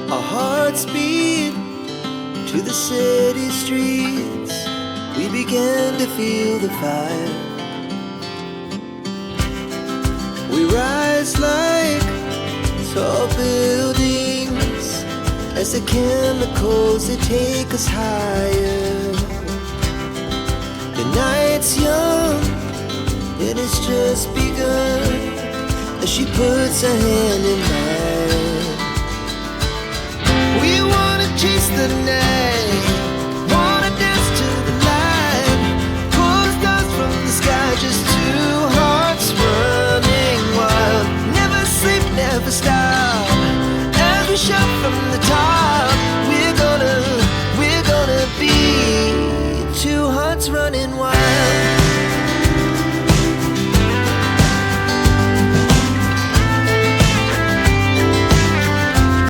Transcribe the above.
Our hearts beat to the city streets. We began to feel the fire. We rise like tall buildings as the chemicals, they take us higher. The night's young and it's just begun as she puts her hand in mine.